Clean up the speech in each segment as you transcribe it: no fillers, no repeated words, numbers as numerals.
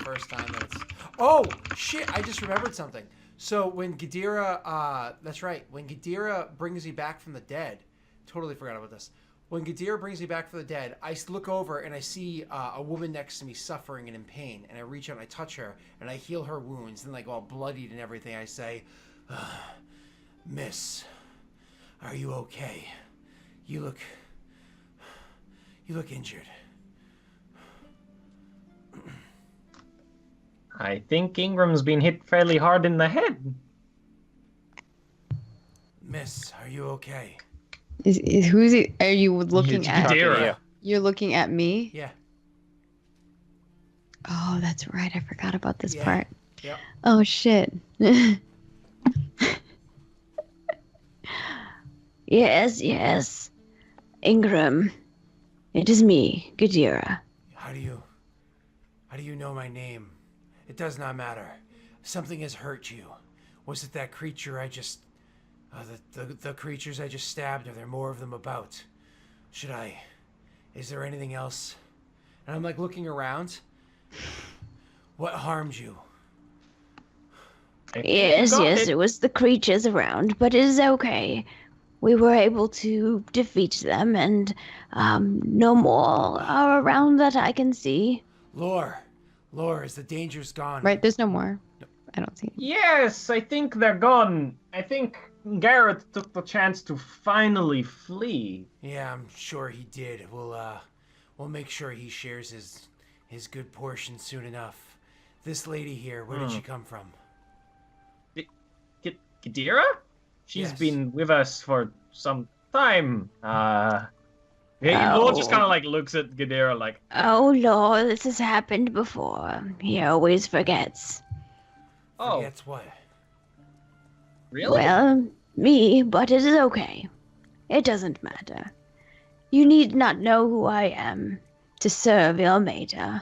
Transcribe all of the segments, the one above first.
first time that it's... Oh, shit, I just remembered something. So when Gadira, that's right, when Gadira brings me back from the dead, totally forgot about this. When Gadira brings me back from the dead, I look over and I see a woman next to me suffering and in pain, and I reach out and I touch her, and I heal her wounds, and like all bloodied and everything, I say, Miss, are you okay? You look injured. I think Ingram's been hit fairly hard in the head. Miss, are you okay? Who's it? Are you looking It's at? Gadira. You're looking at me? Yeah. Oh, that's right. I forgot about this Yeah. part. Yep. Oh, shit. Yes. Ingram. It is me, Gadira. How do you know my name? It does not matter. Something has hurt you. Was it that creature I just... the creatures I just stabbed? Are there more of them about? Is there anything else? And I'm like looking around. What harmed you? Yes, it was the creatures around, but it is okay. We were able to defeat them, and no more are around that I can see. Lore, is the danger's gone? Right, there's no more. I don't see. Yes, I think they're gone. I think Garrett took the chance to finally flee. Yeah, I'm sure he did. We'll make sure he shares his good portion soon enough. This lady here, where did she come from? Gadira? She's Yes. been with us for some time. Lord just kind of like looks at Gadira like, Oh, Lord, this has happened before. He always forgets. oh, Forgets what? really? Well, me, but it is okay. It doesn't matter. You need not know who I am to serve Ilmater.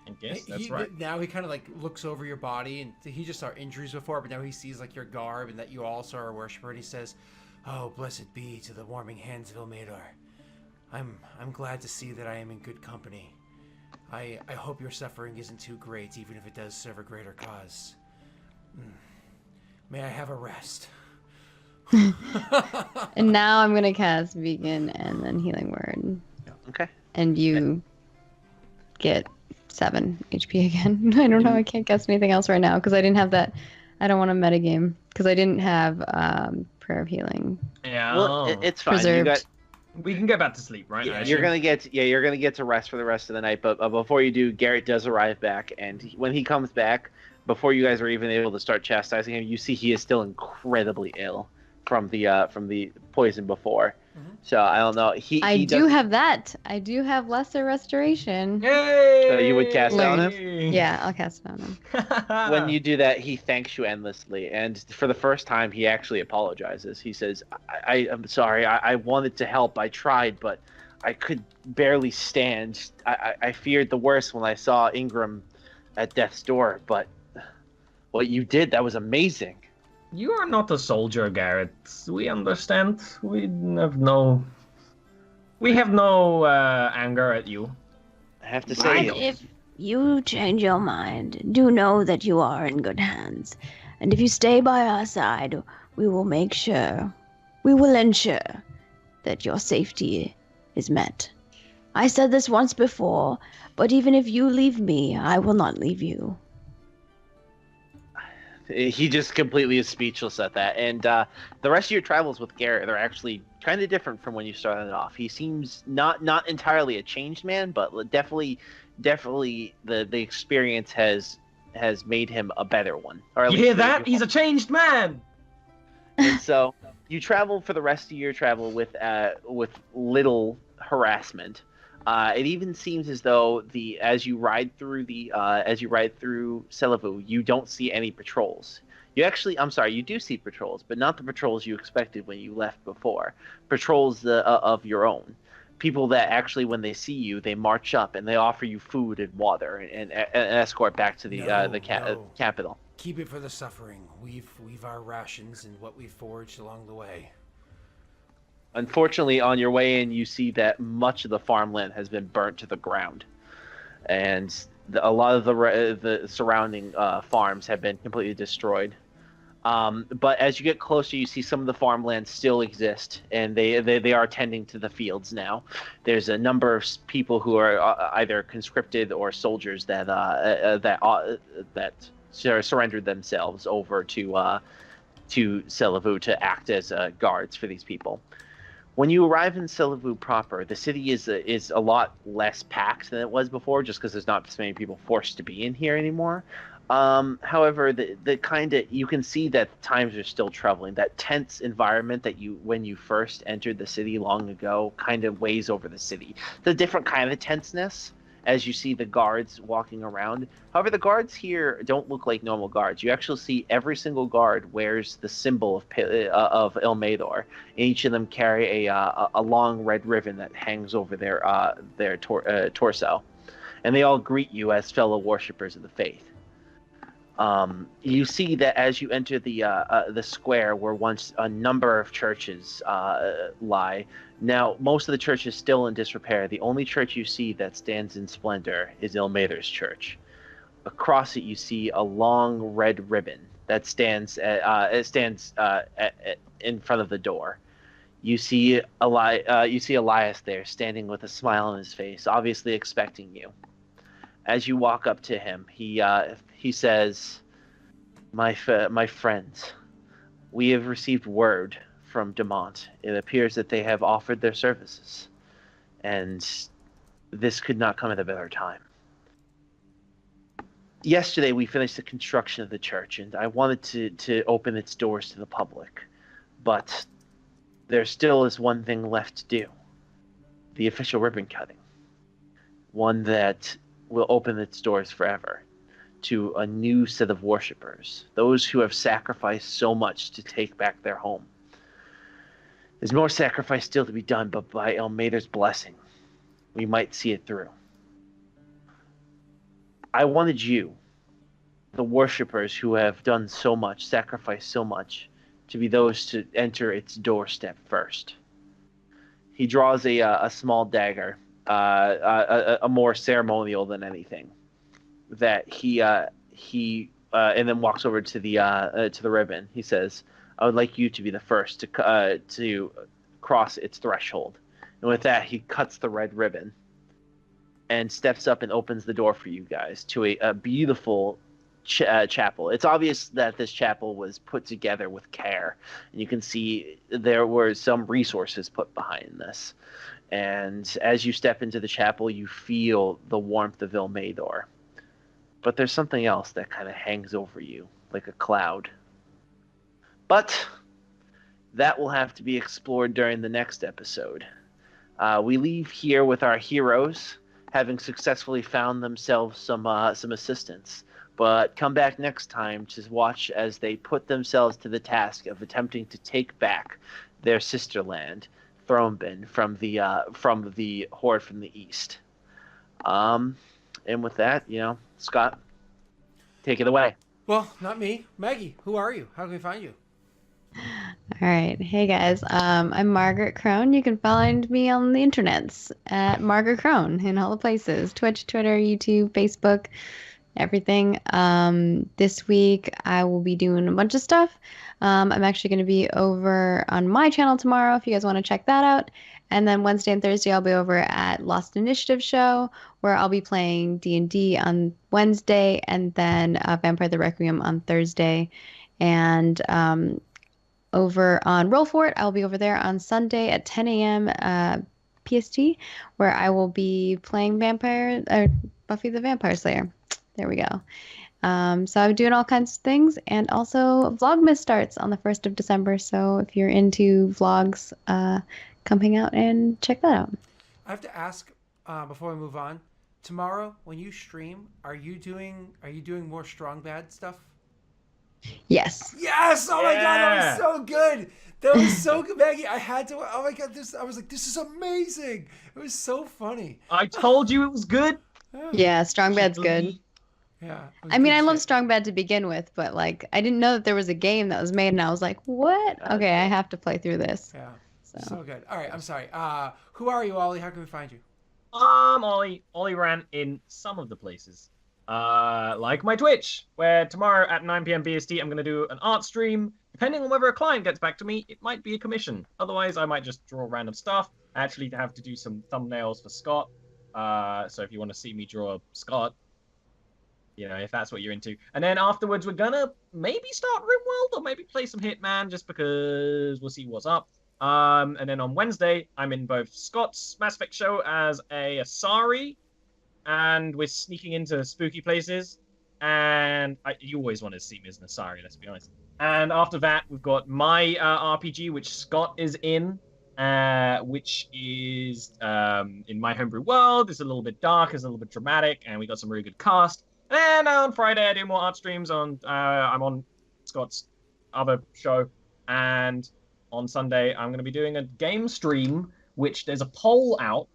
I guess that's right. Now he kind of like looks over your body, and he just saw injuries before, but now he sees like your garb and that you also are a worshiper, and he says, "Oh, blessed be to the warming hands of Ilmater. I'm glad to see that I am in good company. I hope your suffering isn't too great, even if it does serve a greater cause. May I have a rest?" And now I'm going to cast Vegan and then Healing Word. Okay. And you get 7 HP again. I don't know. I can't cast anything else right now because I didn't have that. I don't want to metagame because I didn't have Prayer of Healing. Yeah. Well, it's fine. Preserved. We can get back to sleep, right? Yeah, you're gonna get to rest for the rest of the night. But before you do, Garrett does arrive back, and when he comes back, before you guys are even able to start chastising him, you see he is still incredibly ill from the poison before. Mhm. So I don't know. I do have that. I do have Lesser Restoration. Yay! So you would cast it on him? Yeah, I'll cast it on him. When you do that, he thanks you endlessly, and for the first time, he actually apologizes. He says, I'm sorry. I wanted to help. I tried, but I could barely stand. I feared the worst when I saw Ingram at death's door, but what you did, that was amazing." You are not a soldier, Garrett. We understand. We have no anger at you. I have to But say, if you change your mind, do know that you are in good hands. And if you stay by our side, we will ensure that your safety is met. I said this once before, but even if you leave me, I will not leave you. he just completely is speechless at that. And the rest of your travels with Garrett are actually kind of different from when you started off. He seems not entirely a changed man, but definitely the experience has made him a better one. Or at You least hear that? He's a changed man. And so you travel for the rest of your travel with little harassment. It even seems as though as you ride through Selavu, you don't see any patrols. You do see patrols, but not the patrols you expected when you left before. Patrols of your own. People that actually, when they see you, they march up and they offer you food and water and escort back to the capital. Keep it for the suffering. We've our rations and what we've foraged along the way. Unfortunately, on your way in, you see that much of the farmland has been burnt to the ground. And A lot of the surrounding farms have been completely destroyed. But as you get closer, you see some of the farmlands still exist, and they are tending to the fields now. There's a number of people who are either conscripted or soldiers that surrendered themselves over to Selavu to act as guards for these people. When you arrive in Selavu proper, the city is a lot less packed than it was before, just because there's not so many people forced to be in here anymore. However, the kind of you can see that times are still troubling. That tense environment that when you first entered the city long ago kind of weighs over the city. The different kind of tenseness as you see the guards walking around. However, the guards here don't look like normal guards. You actually see every single guard wears the symbol of Ilmater, and each of them carry a long red ribbon that hangs over their torso, and they all greet you as fellow worshippers of the faith. You see that as you enter the square where once a number of churches lie. Now, most of the church is still in disrepair. The only church you see that stands in splendor is Ilmater's church. Across it, you see a long red ribbon that stands in front of the door. You see Elias there, standing with a smile on his face, obviously expecting you. As you walk up to him, he says, "My friends, we have received word from Demont. It appears that they have offered their services, and this could not come at a better time. Yesterday, we finished the construction of the church, and I wanted to open its doors to the public, but there still is one thing left to do: the official ribbon cutting. One that will open its doors forever to a new set of worshippers, those who have sacrificed so much to take back their home. There's more sacrifice still to be done, but by Ilmater's blessing, we might see it through. I wanted you, the worshippers who have done so much, sacrificed so much, to be those to enter its doorstep first." He draws a small dagger, a more ceremonial than anything, that he and then walks over to the ribbon. He says, "I would like you to be the first to cross its threshold." And with that, he cuts the red ribbon and steps up and opens the door for you guys to a beautiful chapel. It's obvious that this chapel was put together with care, and you can see there were some resources put behind this. And as you step into the chapel, you feel the warmth of Ilmater. But there's something else that kind of hangs over you, like a cloud. But that will have to be explored during the next episode. We leave here with our heroes, having successfully found themselves some assistance. But come back next time to watch as they put themselves to the task of attempting to take back their sister land, Thrombin, from the horde from the east. And with that, Scott, take it away. Well, not me. Maggie, who are you? How can we find you? All right. Hey guys. I'm Margaret Crone. You can find me on the internets at Margaret Crone in all the places: Twitch, Twitter, YouTube, Facebook, everything. This week I will be doing a bunch of stuff. I'm actually going to be over on my channel tomorrow if you guys want to check that out. And then Wednesday and Thursday I'll be over at Lost Initiative Show, where I'll be playing D&D on Wednesday, and then Vampire the Requiem on Thursday. And over on Roll For It, I'll be over there on Sunday at 10 a.m. PST, where I will be playing Buffy the Vampire Slayer. There we go. So I'm doing all kinds of things, and also Vlogmas starts on the 1st of December. So if you're into vlogs, come hang out and check that out. I have to ask before we move on. Tomorrow, when you stream, are you doing more Strong Bad stuff? Yes. Yes! Oh my god, that was so good. That was so good, Maggie. I had to. Oh my god, I was like, this is amazing. It was so funny. I told you it was good. Yeah, Strong Bad's good. Yeah. I mean, I love Strong Bad to begin with, but like, I didn't know that there was a game that was made, and I was like, what? Okay, I have to play through this. Yeah. So good. All right, I'm sorry. Who are you, Ollie? How can we find you? Ollie ran in some of the places. like my Twitch, where tomorrow at 9 p.m. BST, I'm going to do an art stream. Depending on whether a client gets back to me, it might be a commission. Otherwise, I might just draw random stuff. I actually have to do some thumbnails for Scott. So if you want to see me draw Scott, if that's what you're into. And then afterwards, we're going to maybe start RimWorld or maybe play some Hitman just because we'll see what's up. And then on Wednesday, I'm in both Scott's Mass Effect show as a Asari, and we're sneaking into spooky places. And you always want to see me as an Asari, let's be honest. And after that, we've got my RPG, which Scott is in, which is in my homebrew world. It's a little bit dark, it's a little bit dramatic, and we got some really good cast. And on Friday, I do more art streams. I'm on Scott's other show. And on Sunday, I'm going to be doing a game stream, which there's a poll out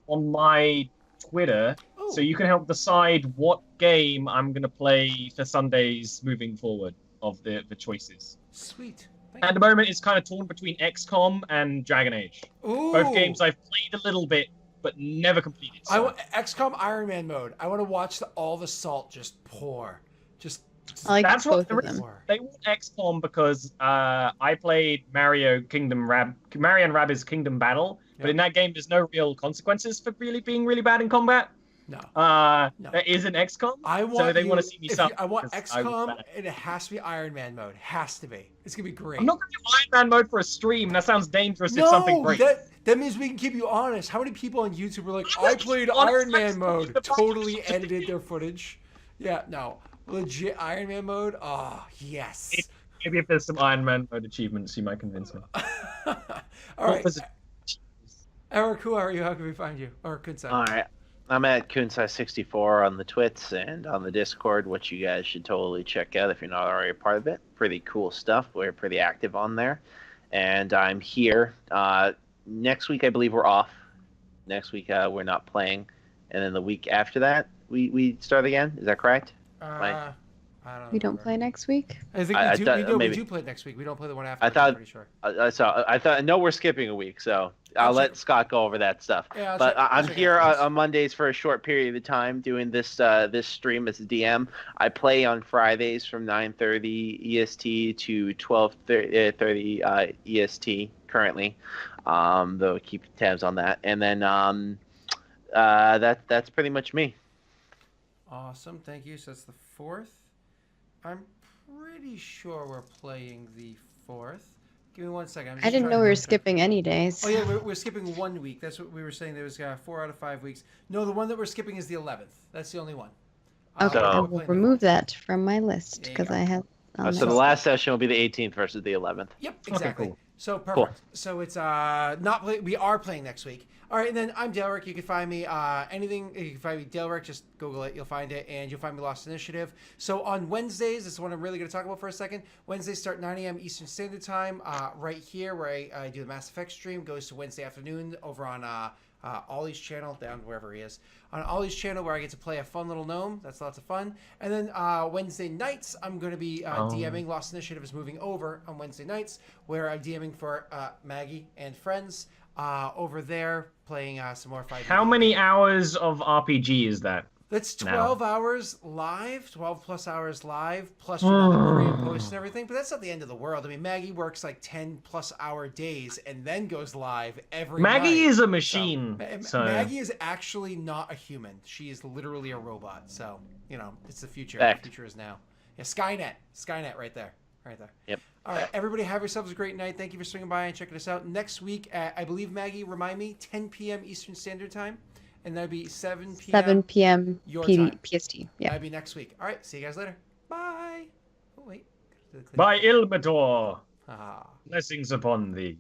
on my Twitter. Oh. So you can help decide what game I'm going to play for Sundays moving forward of the choices. Sweet. At the moment, it's kind of torn between XCOM and Dragon Age. Ooh. Both games I've played a little bit, but never completed. So. I want XCOM Iron Man mode. I want to watch all the salt just pour. I like That's both what of them. they want XCOM because I played Mario and Rabbids Kingdom Battle, but in that game there's no real consequences for really being really bad in combat. No. There isn't XCOM. So they want to see me suffer. I want because I was XCOM, bad. and it has to be Iron Man mode. Has to be. It's gonna be great. I'm not going to do Iron Man mode for a stream. That sounds dangerous if something breaks. that means we can keep you honest. How many people on YouTube were like, I played Iron Man mode, totally edited their footage? Yeah, no. Legit Iron Man mode? Oh, yes. Maybe if there's some Iron Man mode achievements, you might convince me. All right. Eric, who are you? How can we find you? Or Kunsai? All right. I'm at Kunsai64 on the Twits and on the Discord, which you guys should totally check out if you're not already a part of it. Pretty cool stuff. We're pretty active on there. And I'm here. Next week, I believe we're off. Next week, we're not playing. And then the week after that, we start again. Is that correct? I don't know. We don't play next week? I think we do play next week. We don't play the one after. I'm pretty sure. I know we're skipping a week, so I'll let Scott go over that stuff. Yeah, but I'm here on Mondays for a short period of time doing this stream as a DM. I play on Fridays from 9:30 EST to 12:30 EST currently. Though keep tabs on that, and then that's pretty much me. Awesome, thank you. So that's the 4th. I'm pretty sure we're playing the 4th. Give me 1 second. I didn't know we were skipping any days. Oh yeah, we're skipping 1 week. That's what we were saying. There was 4 out of 5 weeks. No, the one that we're skipping is the 11th. That's the only one. Okay, I will we're playing remove that from my list There you because go. I have. So the last session will be the 18th versus the 11th. Yep, exactly. cool. So perfect. Cool. So it's we are playing next week. All right, and then I'm Delric. You can find me anything. You can find me Delric. Just Google it. You'll find it, and you'll find me Lost Initiative. So on Wednesdays, this is what I'm really going to talk about for a second. Wednesdays start 9 a.m. Eastern Standard Time. Right here, where I do the Mass Effect stream, goes to Wednesday afternoon over on Ollie's channel, down wherever he is. On Ollie's channel, where I get to play a fun little gnome. That's lots of fun. And then Wednesday nights, I'm going to be DMing. Lost Initiative is moving over on Wednesday nights, where I'm DMing for Maggie and friends over there, playing some more 5e. How many hours of RPG is that? That's 12 hours live, 12 plus hours live, plus you know, the pre and post and everything. But that's not the end of the world. I mean, Maggie works like 10 plus hour days and then goes live every Maggie night. is a machine. So. Maggie is actually not a human. She is literally a robot. So, you know, it's the future. Fact. The future is now. Yeah, Skynet right there. Right there. Yep. All right, everybody have yourselves a great night. Thank you for swinging by and checking us out. Next week, I believe, Maggie, remind me, 10 p.m. Eastern Standard Time. And that'd be 7 p.m. 7 p.m. your time. PST. Yeah. That'd be next week. All right. See you guys later. Bye. Oh, wait. By Ilmater. Ah. Blessings upon thee.